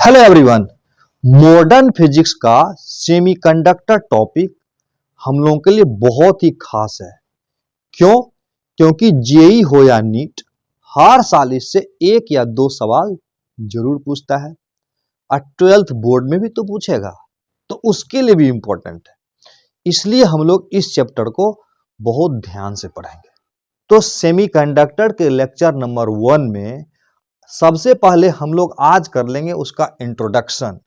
Hello everyone. Modern physics का semiconductor topic हम लोगों के लिए बहुत ही खास है। क्यों? क्योंकि जेई हो या नीट हर साल इससे एक या दो सवाल जरूर पूछता है और 12th बोर्ड में भी तो पूछेगा, तो उसके लिए भी इंपॉर्टेंट है। इसलिए हम लोग इस चैप्टर को बहुत ध्यान से पढ़ेंगे। तो सेमीकंडक्टर के लेक्चर नंबर 1 में सबसे पहले हम लोग आज कर लेंगे उसका इंट्रोडक्शन,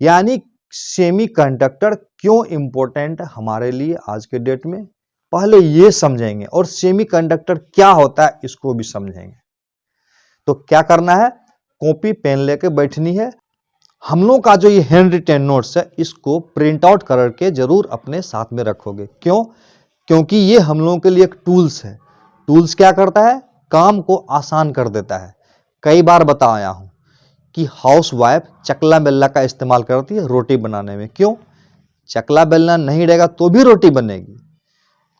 यानी सेमीकंडक्टर क्यों इंपॉर्टेंट है हमारे लिए आज के डेट में, पहले ये समझेंगे और सेमीकंडक्टर क्या होता है इसको भी समझेंगे। तो क्या करना है, कॉपी पेन लेके बैठनी है। हम लोग का जो ये हैंड रिटेन नोट्स है इसको प्रिंट आउट करके जरूर अपने साथ में रखोगे। क्यों? क्योंकि ये हम लोगों के लिए एक टूल्स है। टूल्स क्या करता है? काम को आसान कर देता है। कई बार बताया हूं कि हाउस वाइफ चकला बेलना का इस्तेमाल करती है रोटी बनाने में। क्यों? चकला बेलना नहीं रहेगा तो भी रोटी बनेगी।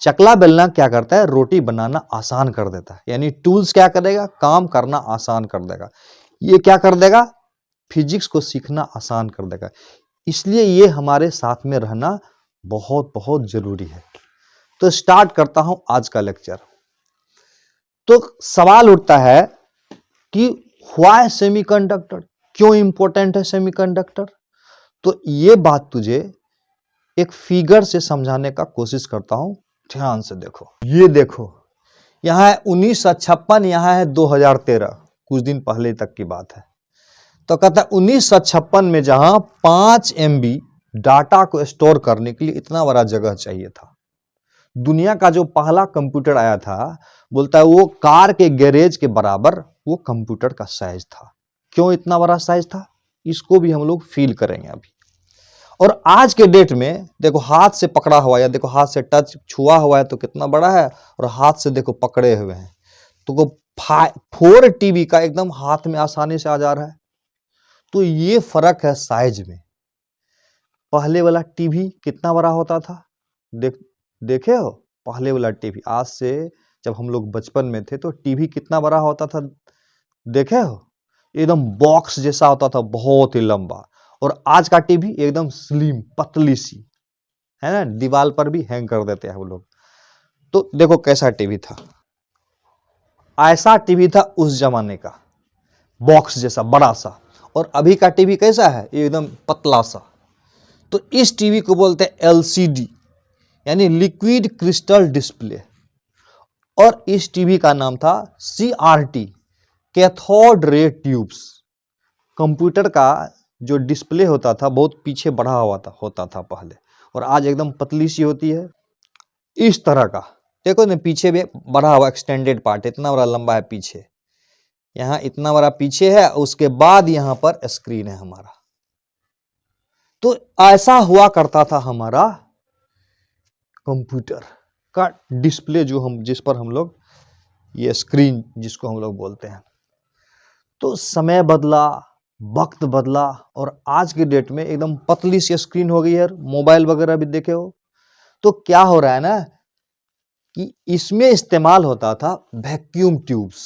चकला बेलना क्या करता है? रोटी बनाना आसान कर देता है। यानी टूल्स क्या करेगा? काम करना आसान कर देगा। ये क्या कर देगा? फिजिक्स को सीखना आसान कर देगा। इसलिए ये हमारे साथ में रहना बहुत बहुत जरूरी है। तो स्टार्ट करता हूं आज का लेक्चर। तो सवाल उठता है कि व्हाई सेमीकंडक्टर, क्यों इंपॉर्टेंट है सेमीकंडक्टर? तो ये बात तुझे एक फिगर से समझाने का कोशिश करता हूं। ध्यान से देखो, ये देखो, यहां है 1956, यहां है 2013, कुछ दिन पहले तक की बात है। तो कहता है 1956 में जहां 5 MB डाटा को स्टोर करने के लिए इतना बड़ा जगह चाहिए था। दुनिया का जो पहला कंप्यूटर आया था, बोलता है वो कार के गैरेज के बराबर वो कंप्यूटर का साइज था। क्यों इतना बड़ा साइज था? इसको भी हम लोग फील करेंगे अभी। और आज के डेट में देखो, हाथ से पकड़ा हुआ या देखो हाथ से टच छुआ हुआ है तो कितना बड़ा है, और हाथ से देखो पकड़े हुए हैं तो 4 TB का एकदम हाथ में आसानी से आ जा रहा है। तो ये फर्क है साइज में। पहले वाला टीवी कितना बड़ा होता था, देखे हो? पहले वाला टीवी, आज से जब हम लोग बचपन में थे तो टीवी कितना बड़ा होता था, देखे हो? एकदम बॉक्स जैसा होता था, बहुत ही लंबा। और आज का टीवी एकदम स्लिम, पतली सी है ना, दीवार पर भी हैंग कर देते हैं हम लोग। तो देखो कैसा टीवी था। ऐसा टीवी था उस जमाने का, बॉक्स जैसा बड़ा सा। और अभी का टीवी कैसा है? एकदम पतला सा। तो इस टीवी को बोलते हैं LCD, यानी लिक्विड क्रिस्टल डिस्प्ले। और इस टीवी का नाम था CRT, cathode ray tubes. Computer का जो डिस्प्ले होता था बहुत पीछे बढ़ा हुआ होता था पहले, और आज एकदम पतली सी होती है इस तरह का। देखो ना, पीछे भी बढ़ा हुआ एक्सटेंडेड पार्ट, इतना बड़ा लंबा है पीछे, यहाँ इतना बड़ा पीछे है, उसके बाद यहाँ पर स्क्रीन है हमारा। तो ऐसा हुआ करता था हमारा कंप्यूटर का डिस्प्ले, जिस पर हम लोग, ये स्क्रीन जिसको हम लोग बोलते हैं। तो समय बदला, वक्त बदला, और आज की डेट में एकदम पतली सी स्क्रीन हो गई है। मोबाइल वगैरह भी देखे हो तो क्या हो रहा है ना, कि इसमें इस्तेमाल होता था वैक्यूम ट्यूब्स।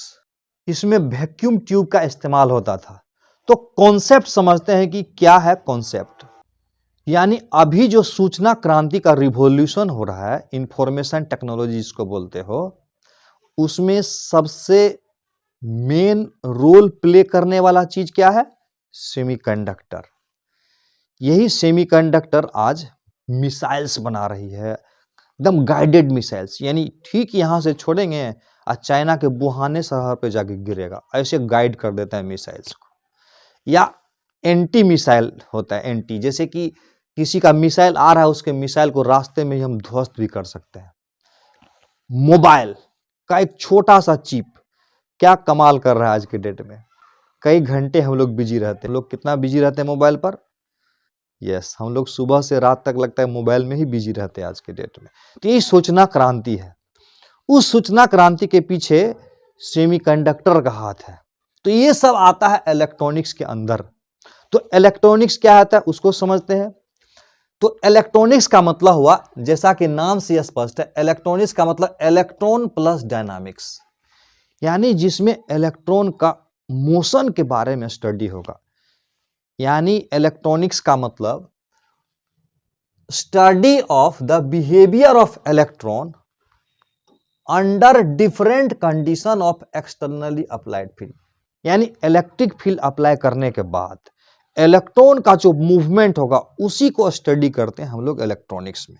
इसमें वैक्यूम ट्यूब का इस्तेमाल होता था। तो कॉन्सेप्ट समझते हैं कि क्या है कॉन्सेप्ट। यानी अभी जो सूचना क्रांति का रिवॉल्यूशन हो रहा है, इंफॉर्मेशन टेक्नोलॉजी जिसको बोलते हो, उसमें सबसे मेन रोल प्ले करने वाला चीज क्या है? सेमीकंडक्टर। यही सेमीकंडक्टर आज मिसाइल्स बना रही है, एकदम गाइडेड मिसाइल्स। यानी ठीक यहां से छोड़ेंगे और चाइना के वुहान शहर पे जाके गिरेगा, ऐसे गाइड कर देता है मिसाइल्स को। या एंटी मिसाइल होता है, एंटी, जैसे कि किसी का मिसाइल आ रहा है, उसके मिसाइल को रास्ते में ही हम ध्वस्त भी कर सकते हैं। मोबाइल का एक छोटा सा चिप क्या कमाल कर रहा है आज के डेट में। कई घंटे हम लोग बिजी रहते हैं। लोग कितना बिजी रहते हैं मोबाइल पर? यस, हम लोग सुबह से रात तक लगता है मोबाइल में ही बिजी रहते हैं आज के डेट में। तो ये सूचना क्रांति है। उस सूचना क्रांति के पीछे सेमीकंडक्टर का हाथ है। तो ये सब आता है इलेक्ट्रॉनिक्स के अंदर। तो इलेक्ट्रॉनिक्स क्या आता है उसको समझते हैं। तो इलेक्ट्रॉनिक्स का मतलब हुआ, जैसा कि नाम से स्पष्ट है, इलेक्ट्रॉनिक्स का मतलब इलेक्ट्रॉन प्लस डायनामिक्स, यानी जिसमें इलेक्ट्रॉन का मोशन के बारे में स्टडी होगा। यानी इलेक्ट्रॉनिक्स का मतलब study of the behaviour of electron under different condition of externally applied field. यानी इलेक्ट्रिक फील्ड अप्लाई करने के बाद इलेक्ट्रॉन का जो मूवमेंट होगा उसी को स्टडी करते हैं हम लोग इलेक्ट्रॉनिक्स में।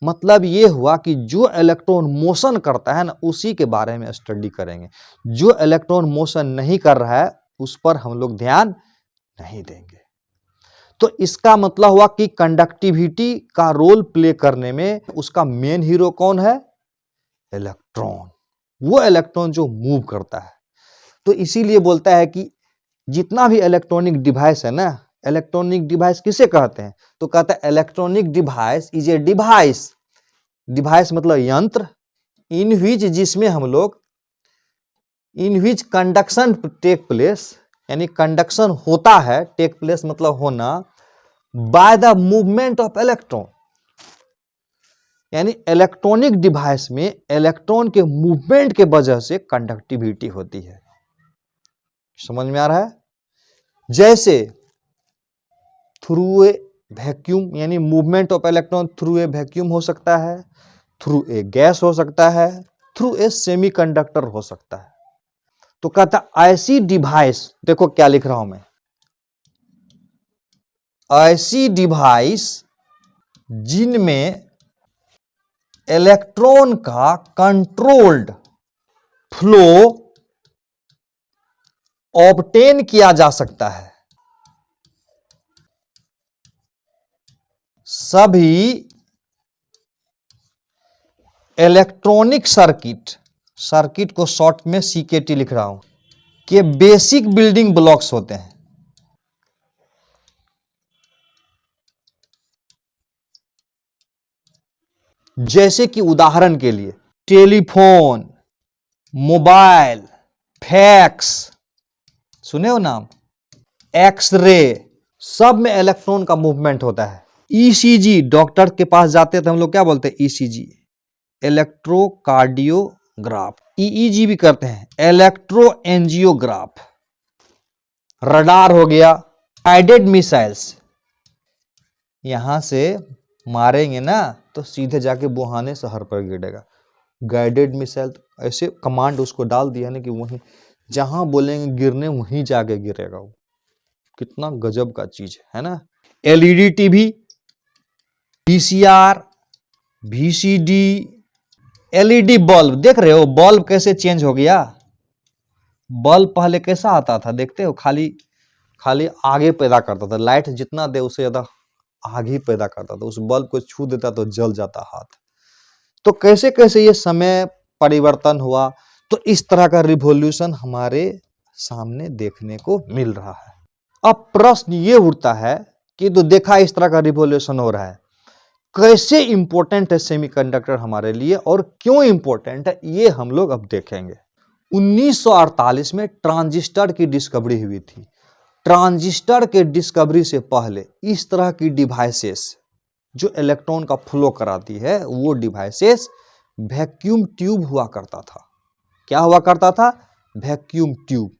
मतलब ये हुआ कि जो इलेक्ट्रॉन मोशन करता है ना उसी के बारे में स्टडी करेंगे। जो इलेक्ट्रॉन मोशन नहीं कर रहा है उस पर हम लोग ध्यान नहीं देंगे। तो इसका मतलब हुआ कि कंडक्टिविटी का रोल प्ले करने में उसका मेन हीरो कौन है? इलेक्ट्रॉन। वो इलेक्ट्रॉन जो मूव करता है। तो इसीलिए बोलता है कि जितना भी इलेक्ट्रॉनिक डिवाइस है ना, इलेक्ट्रॉनिक डिवाइस किसे कहते हैं? तो कहता है electronic device is a device. Device मतलब यंत्र, इन विच जिसमें हम लोग इन विच कंडक्शन टेक प्लेस, यानी कंडक्शन होता है, टेक प्लेस मतलब होना, by the movement of electron. यानी इलेक्ट्रॉनिक डिवाइस में इलेक्ट्रॉन के मूवमेंट के वजह से कंडक्टिविटी होती है। समझ में आ रहा है? जैसे थ्रू ए वैक्यूम, यानी movement of electron through a vacuum हो सकता है, थ्रू ए गैस हो सकता है, थ्रू ए सेमीकंडक्टर हो सकता है। तो कहता ऐसी डिवाइस, देखो क्या लिख रहा हूं मैं, ऐसी डिवाइस जिनमें इलेक्ट्रॉन का कंट्रोल्ड फ्लो ऑब्टेन किया जा सकता है। सभी इलेक्ट्रॉनिक सर्किट, सर्किट को शॉर्ट में सीकेटी लिख रहा हूं, के बेसिक बिल्डिंग ब्लॉक्स होते हैं। जैसे कि उदाहरण के लिए टेलीफोन, मोबाइल, फैक्स, सुने हो नाम, एक्सरे, सब में इलेक्ट्रॉन का मूवमेंट होता है। ईसीजी, डॉक्टर के पास जाते हैं तो हम लोग क्या बोलते हैं? ECG, electrocardiograph. ईईजी भी करते हैं, इलेक्ट्रो एंजियोग्राफ। रडार हो गया, गाइडेड मिसाइल्स, यहां से मारेंगे ना तो सीधे जाके बुहाने शहर पर गिरेगा। गाइडेड मिसाइल, ऐसे कमांड उसको डाल दिया ना कि वहीं जहां बोलेंगे गिरने वहीं जाके गिरेगा वो। कितना गजब का चीज है ना। LED TV, VCR, VCD, LED bulb, देख रहे हो बल्ब कैसे चेंज हो गया? बल्ब पहले कैसा आता था देखते हो? खाली खाली आगे पैदा करता था, लाइट जितना दे उससे ज्यादा आग ही पैदा करता था। उस बल्ब को छू देता तो जल जाता हाथ। तो कैसे कैसे ये समय परिवर्तन हुआ। तो इस तरह का रिवॉल्यूशन हमारे सामने देखने को मिल रहा है। अब प्रश्न ये उठता है कि तो देखा इस तरह का रिवॉल्यूशन हो रहा है, कैसे इंपॉर्टेंट है सेमीकंडक्टर हमारे लिए और क्यों इंपॉर्टेंट है ये हम लोग अब देखेंगे। 1948 में ट्रांजिस्टर की डिस्कवरी हुई थी। ट्रांजिस्टर के डिस्कवरी से पहले इस तरह की डिवाइसेस जो इलेक्ट्रॉन का फ्लो कराती है वो डिवाइसेस वैक्यूम ट्यूब हुआ करता था। क्या हुआ करता था? Vacuum tube.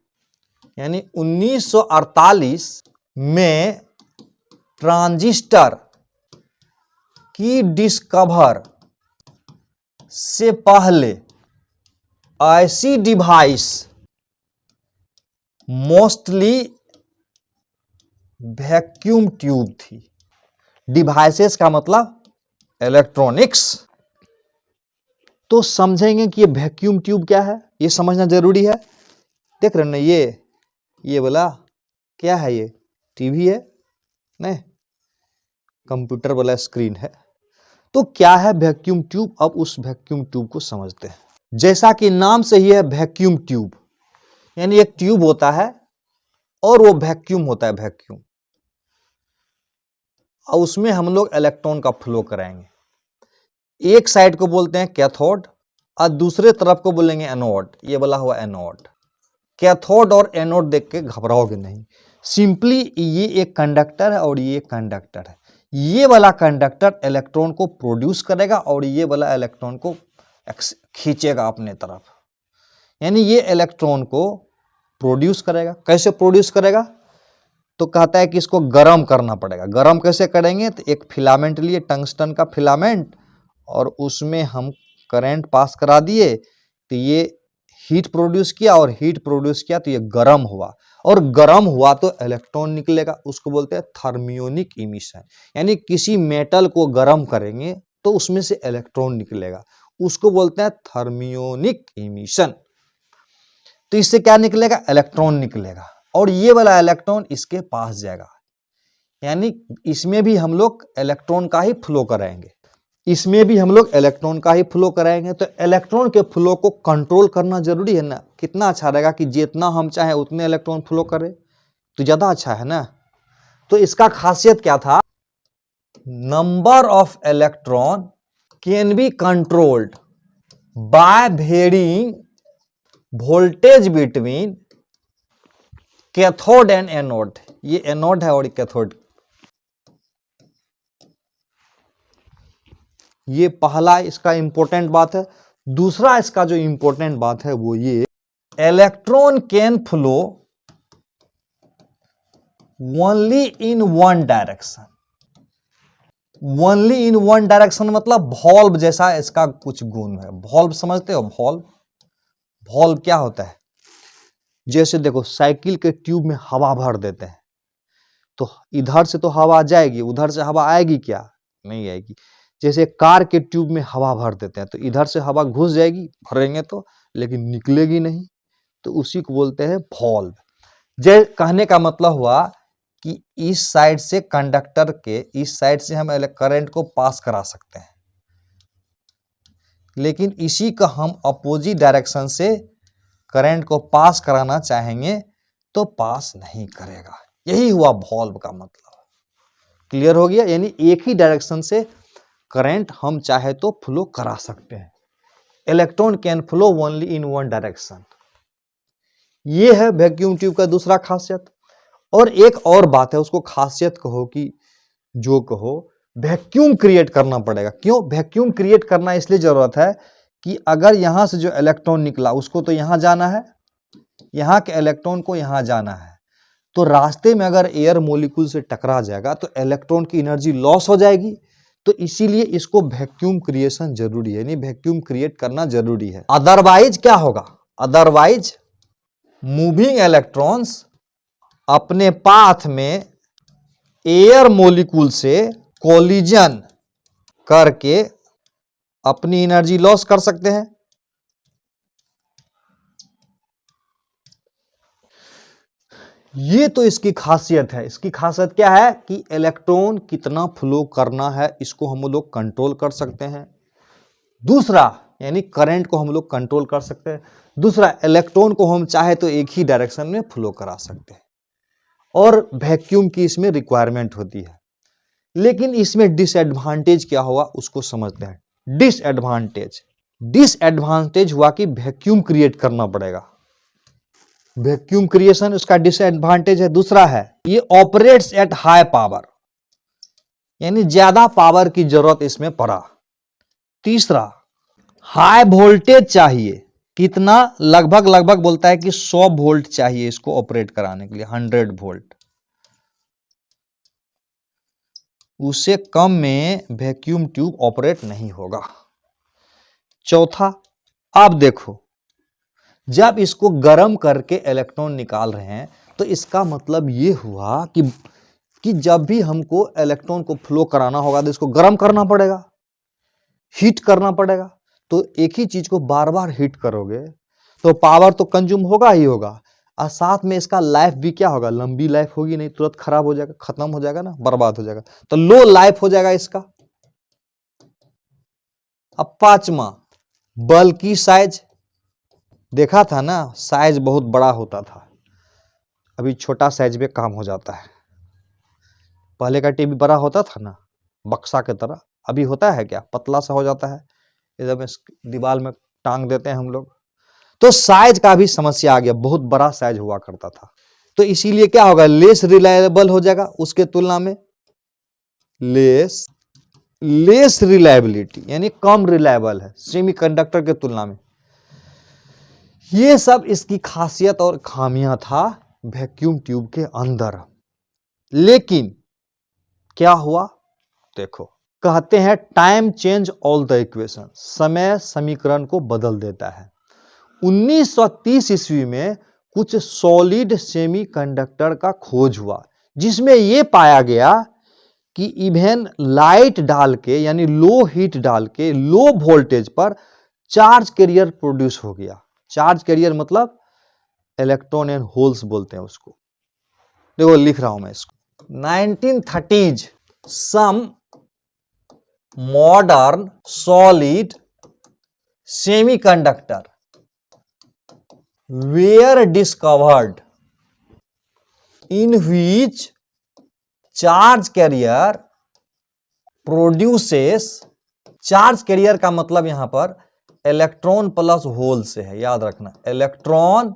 यानी 1948 में ट्रांजिस्टर की डिस्कवर से पहले ऐसी डिवाइस मोस्टली वैक्यूम ट्यूब थी। डिवाइसेस का मतलब इलेक्ट्रॉनिक्स। तो समझेंगे कि ये वैक्यूम ट्यूब क्या है, ये समझना जरूरी है। देख रहे ना ये वाला क्या है? ये टीवी है? नहीं, कंप्यूटर वाला स्क्रीन है। तो क्या है वैक्यूम ट्यूब? अब उस वैक्यूम ट्यूब को समझते हैं। जैसा कि नाम से ही है वैक्यूम ट्यूब, यानी एक ट्यूब होता है और वो वैक्यूम होता है, वैक्यूम। और उसमें हम लोग इलेक्ट्रॉन का फ्लो कराएंगे। एक साइड को बोलते हैं कैथोड और दूसरे तरफ को बोलेंगे एनोड। ये वाला हुआ एनोड। कैथोड और एनोड देख के घबराओगे नहीं। सिंपली ये एक कंडक्टर है और ये कंडक्टर है। ये वाला कंडक्टर इलेक्ट्रॉन को प्रोड्यूस करेगा और ये वाला इलेक्ट्रॉन को खींचेगा अपने तरफ। यानी ये इलेक्ट्रॉन को प्रोड्यूस करेगा। कैसे प्रोड्यूस करेगा? तो कहता है कि इसको गर्म करना पड़ेगा। गर्म कैसे करेंगे? तो एक फिलामेंट लिए, टंगस्टन का फिलामेंट, और उसमें हम करंट पास करा दिए तो ये हीट प्रोड्यूस किया, और हीट प्रोड्यूस किया तो ये गर्म हुआ, और गर्म हुआ तो इलेक्ट्रॉन निकलेगा। उसको बोलते हैं थर्मियोनिक इमिशन। यानी किसी मेटल को गर्म करेंगे तो उसमें से इलेक्ट्रॉन निकलेगा, उसको बोलते हैं थर्मियोनिक इमिशन। तो इससे क्या निकलेगा? इलेक्ट्रॉन निकलेगा, और ये वाला इलेक्ट्रॉन इसके पास जाएगा। यानी इसमें भी हम लोग इलेक्ट्रॉन का ही फ्लो कराएंगे, इसमें भी हम लोग इलेक्ट्रॉन का ही फ्लो कराएंगे। तो इलेक्ट्रॉन के फ्लो को कंट्रोल करना जरूरी है ना। कितना अच्छा रहेगा कि जितना हम चाहे उतने इलेक्ट्रॉन फ्लो करे, तो ज्यादा अच्छा है ना। तो इसका खासियत क्या था? Number of electron can be controlled by varying voltage between cathode and anode. ये एनोड है और कैथोड। ये पहला इसका इंपॉर्टेंट बात है। दूसरा इसका जो इंपॉर्टेंट बात है वो ये, electron can flow only in one direction. Only in one direction मतलब वॉल्व जैसा इसका कुछ गुण है। वॉल्व समझते हो? वॉल्व, वॉल्व क्या होता है? जैसे देखो, साइकिल के ट्यूब में हवा भर देते हैं तो इधर से तो हवा जाएगी, उधर से हवा आएगी क्या? नहीं आएगी। जैसे कार के ट्यूब में हवा भर देते हैं तो इधर से हवा घुस जाएगी, भरेंगे तो, लेकिन निकलेगी नहीं। तो उसी को बोलते हैं वॉल्व। जे कहने का मतलब हुआ कि इस साइड से कंडक्टर के इस साइड से हम करंट को पास करा सकते हैं, लेकिन इसी का हम अपोजिट डायरेक्शन से करंट को पास कराना चाहेंगे तो पास नहीं करेगा। यही हुआ वॉल्व का मतलब। क्लियर हो गया? यानी एक ही डायरेक्शन से करंट हम चाहे तो फ्लो करा सकते हैं। Electron can flow only in one direction. ये है वैक्यूम ट्यूब का दूसरा खासियत। और एक और बात है, उसको खासियत कहो कि जो कहो, वैक्यूम क्रिएट करना पड़ेगा। क्यों वैक्यूम क्रिएट करना? इसलिए जरूरत है कि अगर यहां से जो इलेक्ट्रॉन निकला उसको तो यहां जाना है, यहां के इलेक्ट्रॉन को यहां जाना है, तो रास्ते में अगर एयर मोलिक्यूल से टकरा जाएगा तो इलेक्ट्रॉन की एनर्जी लॉस हो जाएगी। तो इसीलिए इसको वैक्यूम क्रिएशन जरूरी है, यानी वैक्यूम क्रिएट करना जरूरी है। अदरवाइज क्या होगा? अदरवाइज मूविंग इलेक्ट्रॉन्स अपने पाथ में एयर मोलिक्यूल से कोलिजन करके अपनी एनर्जी लॉस कर सकते हैं। ये तो इसकी खासियत है। इसकी खासियत क्या है कि इलेक्ट्रॉन कितना फ्लो करना है इसको हम लोग कंट्रोल कर सकते हैं। दूसरा, यानी करंट को हम लोग कंट्रोल कर सकते हैं। दूसरा, इलेक्ट्रॉन को हम चाहे तो एक ही डायरेक्शन में फ्लो करा सकते हैं, और वैक्यूम की इसमें रिक्वायरमेंट होती है। लेकिन इसमें डिसएडवांटेज क्या हुआ उसको समझते हैं। डिसएडवांटेज, डिसएडवांटेज हुआ कि वैक्यूम क्रिएट करना पड़ेगा। वैक्यूम क्रिएशन उसका डिसएडवांटेज है। दूसरा है, ये ऑपरेट्स एट हाई पावर, यानी ज्यादा पावर की जरूरत इसमें पड़ा। तीसरा, हाई वोल्टेज चाहिए। कितना? लगभग लगभग बोलता है कि 100 वोल्ट चाहिए इसको ऑपरेट कराने के लिए, 100 वोल्ट। उससे कम में वैक्यूम ट्यूब ऑपरेट नहीं होगा। चौथा, अब देखो, जब इसको गर्म करके इलेक्ट्रॉन निकाल रहे हैं तो इसका मतलब ये हुआ कि जब भी हमको इलेक्ट्रॉन को फ्लो कराना होगा तो इसको गर्म करना पड़ेगा, हीट करना पड़ेगा। तो एक ही चीज को बार बार हीट करोगे तो पावर तो कंज्यूम होगा ही होगा, और साथ में इसका लाइफ भी क्या होगा? लंबी लाइफ होगी नहीं, तुरंत खराब हो जाएगा, खत्म हो जाएगा ना, बर्बाद हो जाएगा, तो लो लाइफ हो जाएगा इसका। अब पांचवा, बल्ब की साइज। देखा था ना, साइज बहुत बड़ा होता था, अभी छोटा साइज में काम हो जाता है। पहले का टीवी बड़ा होता था ना, बक्सा की तरह, अभी होता है क्या? पतला सा हो जाता है, एकदम दीवार में टांग देते हैं हम लोग। तो साइज का भी समस्या आ गया, बहुत बड़ा साइज हुआ करता था। तो इसीलिए क्या होगा? लेस रिलायबल हो जाएगा उसके तुलना में, लेस रिलायबिलिटी, यानी कम रिलायबल है सेमीकंडक्टर के तुलना में। ये सब इसकी खासियत और खामियां था वैक्यूम ट्यूब के अंदर। लेकिन क्या हुआ, देखो, कहते हैं time change all the equation, समय समीकरण को बदल देता है। 1930 ईस्वी में कुछ सॉलिड सेमीकंडक्टर का खोज हुआ, जिसमें यह पाया गया कि इवन लाइट डाल के, यानी लो हीट डाल के, लो वोल्टेज पर चार्ज कैरियर प्रोड्यूस हो गया। चार्ज कैरियर मतलब इलेक्ट्रॉन एंड होल्स बोलते हैं उसको। देखो लिख रहा हूं मैं इसको। 1930s some modern solid semiconductor were discovered in which charge carrier produces, charge carrier का मतलब यहां पर इलेक्ट्रॉन प्लस होल से है, याद रखना, इलेक्ट्रॉन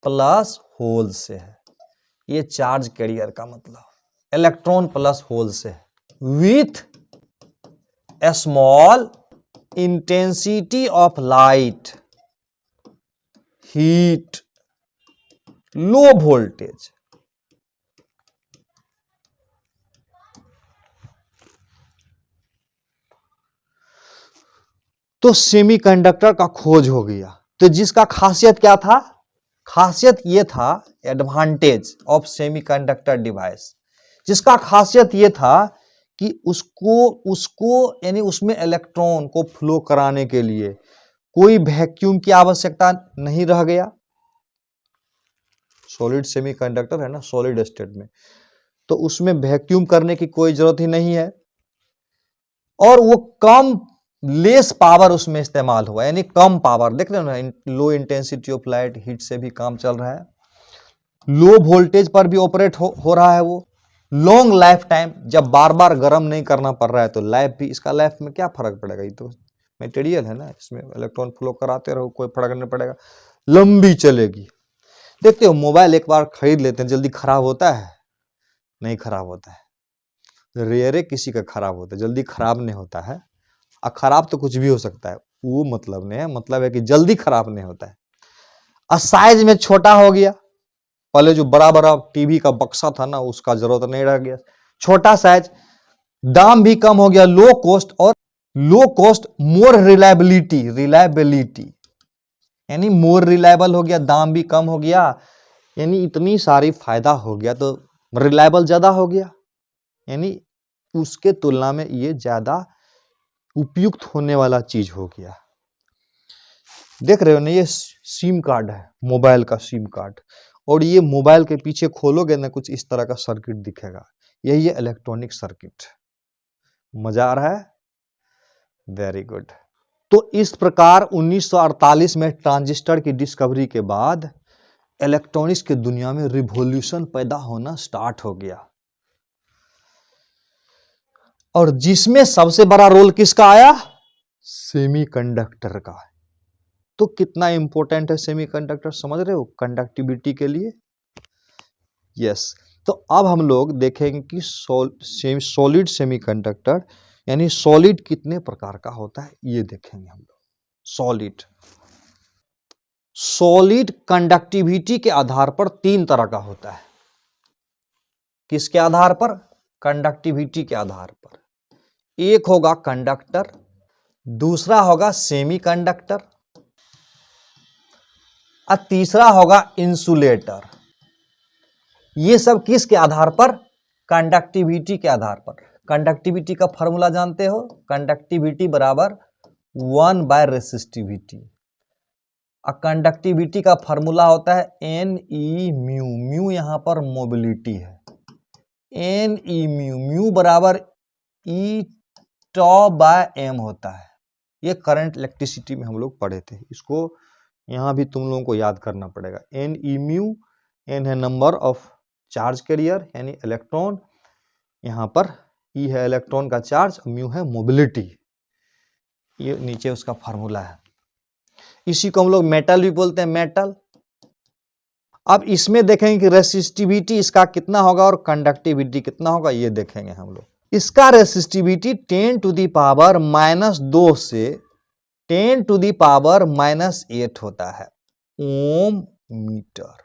प्लस होल से है। ये चार्ज कैरियर का मतलब इलेक्ट्रॉन प्लस होल से है। With A small intensity of light, heat, low voltage. तो सेमीकंडक्टर का खोज हो गया। तो जिसका खासियत क्या था, खासियत यह था, एडवांटेज ऑफ सेमीकंडक्टर डिवाइस, जिसका खासियत यह था कि उसको यानी उसमें इलेक्ट्रॉन को फ्लो कराने के लिए कोई वैक्यूम की आवश्यकता नहीं रह गया। सॉलिड सेमीकंडक्टर है ना, सॉलिड स्टेट में, तो उसमें वैक्यूम करने की कोई जरूरत ही नहीं है, और वो कम लेस पावर उसमें इस्तेमाल हुआ, यानी कम पावर। देख रहे हो ना, low intensity of light, heat से भी काम चल रहा है, लो वोल्टेज पर भी ऑपरेट हो रहा है वो, लॉन्ग लाइफ टाइम, जब बार बार गर्म नहीं करना पड़ रहा है तो लाइफ भी, इसका लाइफ में क्या फर्क पड़ेगा, ये तो मटेरियल है ना, इसमें इलेक्ट्रॉन फ्लो कराते रहो, कोई फर्क नहीं पड़ेगा, लंबी चलेगी। देखते हो मोबाइल एक बार खरीद लेते हैं, जल्दी खराब होता है? नहीं खराब होता है, रेयरे किसी का खराब होता है, जल्दी खराब नहीं होता है। और खराब तो कुछ भी हो सकता है, वो मतलब नहीं है, मतलब है कि जल्दी खराब नहीं होता है। और साइज में छोटा हो गया, पहले जो बड़ा बड़ा टीवी का बक्सा था ना, उसका जरूरत नहीं रह गया, छोटा साइज, दाम भी कम हो गया, लो कॉस्ट, और लो कॉस्ट मोर रिलायबिलिटी यानी मोर रिलायबल हो गया, दाम भी कम हो गया, यानी इतनी सारी फायदा हो गया, तो रिलायबल ज्यादा हो गया, यानी उसके तुलना में ये ज्यादा उपयुक्त होने वाला चीज हो गया। देख रहे हो ना, ये सिम कार्ड है, मोबाइल का सिम कार्ड, और ये मोबाइल के पीछे खोलोगे ना, कुछ इस तरह का सर्किट दिखेगा, यही है इलेक्ट्रॉनिक सर्किट। मजा आ रहा है? Very good. तो इस प्रकार 1948 में ट्रांजिस्टर की डिस्कवरी के बाद इलेक्ट्रॉनिक्स की दुनिया में रिवॉल्यूशन पैदा होना स्टार्ट हो गया, और जिसमें सबसे बड़ा रोल किसका आया? सेमीकंडक्टर का। तो कितना इंपॉर्टेंट है सेमीकंडक्टर, समझ रहे हो, कंडक्टिविटी के लिए? यस। तो अब हम लोग देखेंगे कि सॉलिड सेमीकंडक्टर, यानी सॉलिड कितने प्रकार का होता है, ये देखेंगे हम लोग। सॉलिड कंडक्टिविटी के आधार पर 3 तरह का होता है। किसके आधार पर? कंडक्टिविटी के आधार पर। एक होगा कंडक्टर, दूसरा होगा सेमीकंडक्टर, और तीसरा होगा इंसुलेटर। ये सब किसके आधार पर? कंडक्टिविटी के आधार पर। कंडक्टिविटी का फॉर्मूला जानते हो? कंडक्टिविटी बराबर 1/रेसिस्टिविटी। कंडक्टिविटी का फॉर्मूला होता है Ne म्यू, म्यू यहां पर मोबिलिटी है, Ne म्यू बराबर E τ/m होता है। ये करंट इलेक्ट्रिसिटी में हम लोग पढ़े थे, इसको यहां भी तुम लोगों को याद करना पड़ेगा। Ne म्यू, n है नंबर ऑफ चार्ज कैरियर यानी इलेक्ट्रॉन, यहां पर E है इलेक्ट्रॉन का चार्ज, म्यू है मोबिलिटी, ये नीचे उसका फार्मूला है। इसी को हम लोग मेटल भी बोलते हैं, मेटल। अब इसमें देखेंगे कि रेसिस्टिविटी इसका कितना होगा और कंडक्टिविटी कितना होगा, ये देखेंगे हम लोग। इसका रेसिस्टिविटी 10⁻² से 10⁻8 होता है, ओम मीटर।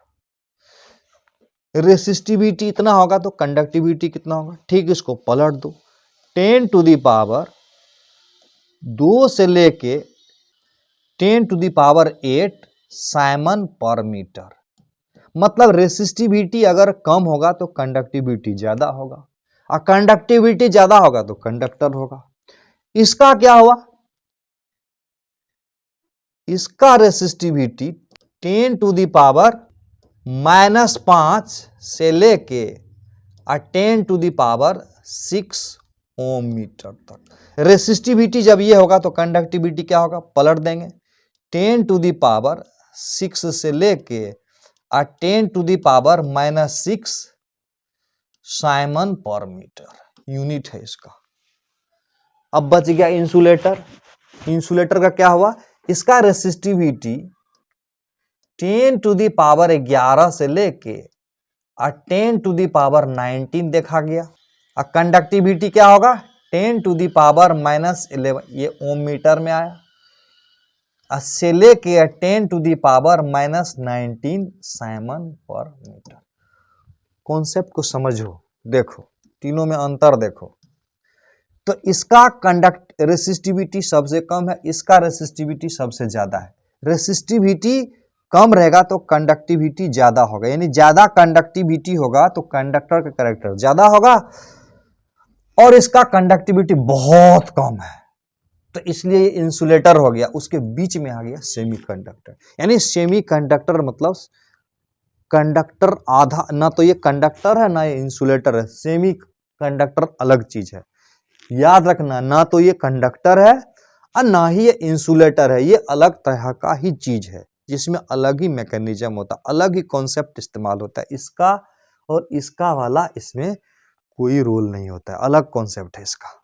रेसिस्टिविटी इतना होगा तो कंडक्टिविटी कितना होगा। ठीक, इसको पलट दो, 10 टू द पावर 2 से लेके 10 टू द पावर 8 साइमन पर मीटर। मतलब रेसिस्टिविटी अगर कम होगा तो कंडक्टिविटी ज्यादा होगा, और कंडक्टिविटी ज्यादा होगा तो कंडक्टर होगा। इसका क्या हुआ, इसका रेसिस्टिविटी 10 टू द पावर -5 से लेके 10 to the power 6 ohm meter तक। रेसिस्टिविटी जब ये होगा तो कंडक्टिविटी क्या होगा, पलट देंगे, 10 टू द पावर 6 से लेके 10 टू द पावर -6 साइमन पर मीटर यूनिट है इसका। अब बच गया इंसुलेटर। इंसुलेटर का क्या हुआ, इसका रेसिस्टिविटी 10 टू द पावर 11 से लेके 10 टू द पावर 19 देखा गया। और कंडक्टिविटी क्या होगा, 10 टू द पावर -11, ये ओम मीटर में आया, से लेके 10 टू द पावर -19 साइमन पर मीटर। कॉन्सेप्ट को समझो, देखो तीनों में अंतर देखो। तो इसका रेसिस्टिविटी सबसे कम है, इसका रेसिस्टिविटी सबसे ज्यादा है। रेसिस्टिविटी कम रहेगा तो कंडक्टिविटी ज्यादा होगा, यानी ज्यादा कंडक्टिविटी होगा तो कंडक्टर का कैरेक्टर ज्यादा होगा, और इसका कंडक्टिविटी बहुत कम है तो इसलिए ये इंसुलेटर हो गया। उसके बीच में आ गया सेमीकंडक्टर, यानी सेमीकंडक्टर मतलब कंडक्टर आधा, ना तो ये कंडक्टर है ना ये इंसुलेटर है। सेमीकंडक्टर अलग चीज है, याद रखना, ना तो ये कंडक्टर है और ना ही ये इंसुलेटर है। ये अलग तरह का ही चीज है जिसमें अलग ही मैकेनिज्म होता है, अलग ही कॉन्सेप्ट इस्तेमाल होता है। इसका और इसका वाला इसमें कोई रोल नहीं होता है, अलग कॉन्सेप्ट है इसका।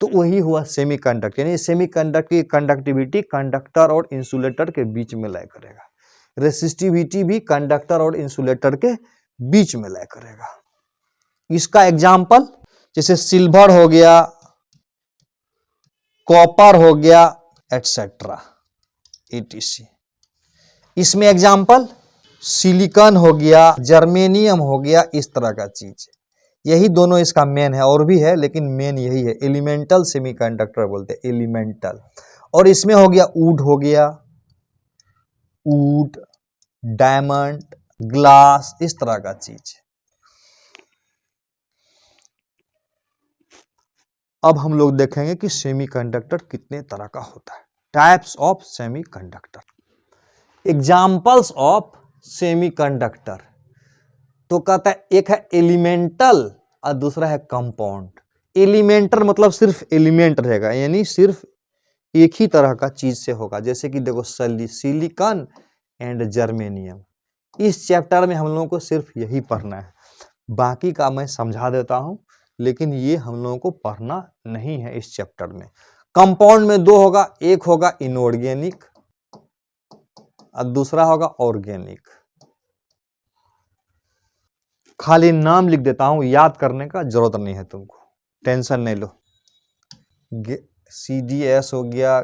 तो वही हुआ सेमीकंडक्टर, यानी सेमीकंडक्टर की कंडक्टिविटी कंडक्टर और इंसुलेटर के बीच में लय करेगा, रेसिस्टिविटी भी कंडक्टर और इंसुलेटर के बीच में लय करेगा। इसका एग्जाम्पल जैसे सिल्वर हो गया, कॉपर हो गया, एटसेट्रा etc। इसमें एग्जाम्पल सिलिकॉन हो गया, जर्मेनियम हो गया, इस तरह का चीज। यही दोनों इसका मेन है, और भी है लेकिन मेन यही है। एलिमेंटल सेमीकंडक्टर बोलते हैं, एलिमेंटल। और इसमें हो गया वुड, हो गया वुड, डायमंड, ग्लास, इस तरह का चीज। अब हम लोग देखेंगे कि सेमीकंडक्टर कितने तरह का होता है, types of semiconductor. Examples of semiconductor, तो कहता है एक है एलिमेंटल और दूसरा है कंपाउंड। एलिमेंटर मतलब सिर्फ एलिमेंट रहेगा, यानी सिर्फ एक ही तरह का चीज से होगा। जैसे कि देखो सिलिकॉन एंड जर्मेनियम, इस चैप्टर में हम लोगों को सिर्फ यही पढ़ना है, बाकी का मैं समझा देता हूं, लेकिन ये हम लोगों को पढ़ना नहीं है इस चैप्टर में। कंपाउंड में दो होगा, एक होगा इनऑर्गेनिक और दूसरा होगा ऑर्गेनिक। खाली नाम लिख देता हूं, याद करने का जरूरत नहीं है तुमको, टेंशन नहीं लो। CdS हो गया,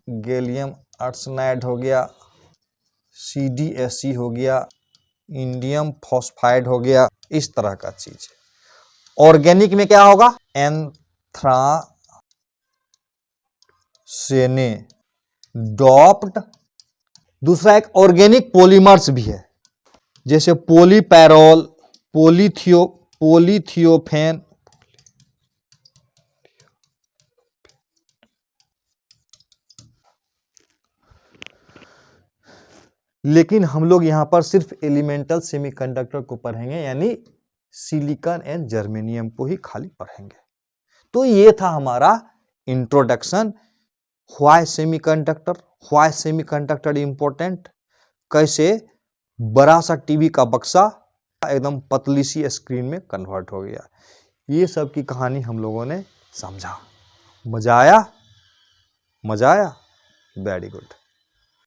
गैलियम आर्सेनाइड हो गया, CdSe हो गया, इंडियम फॉस्फाइड हो गया, इस तरह का चीज। ऑर्गेनिक में क्या होगा, एंथ्रासेने डॉप्ड। दूसरा एक ऑर्गेनिक पॉलीमर्स भी है, जैसे पोलीपैरोल, पोलीथियोफेन, लेकिन हम लोग यहां पर सिर्फ एलिमेंटल सेमीकंडक्टर को पढ़ेंगे, यानी सिलिकॉन एंड जर्मेनियम को ही खाली पढ़ेंगे। तो ये था हमारा introduction, why semiconductor, why semiconductor important, कैसे बड़ा सा टीवी का बक्सा एकदम पतली सी स्क्रीन में कन्वर्ट हो गया। ये सब की कहानी हम लोगों ने समझा। मजा आया? Very good.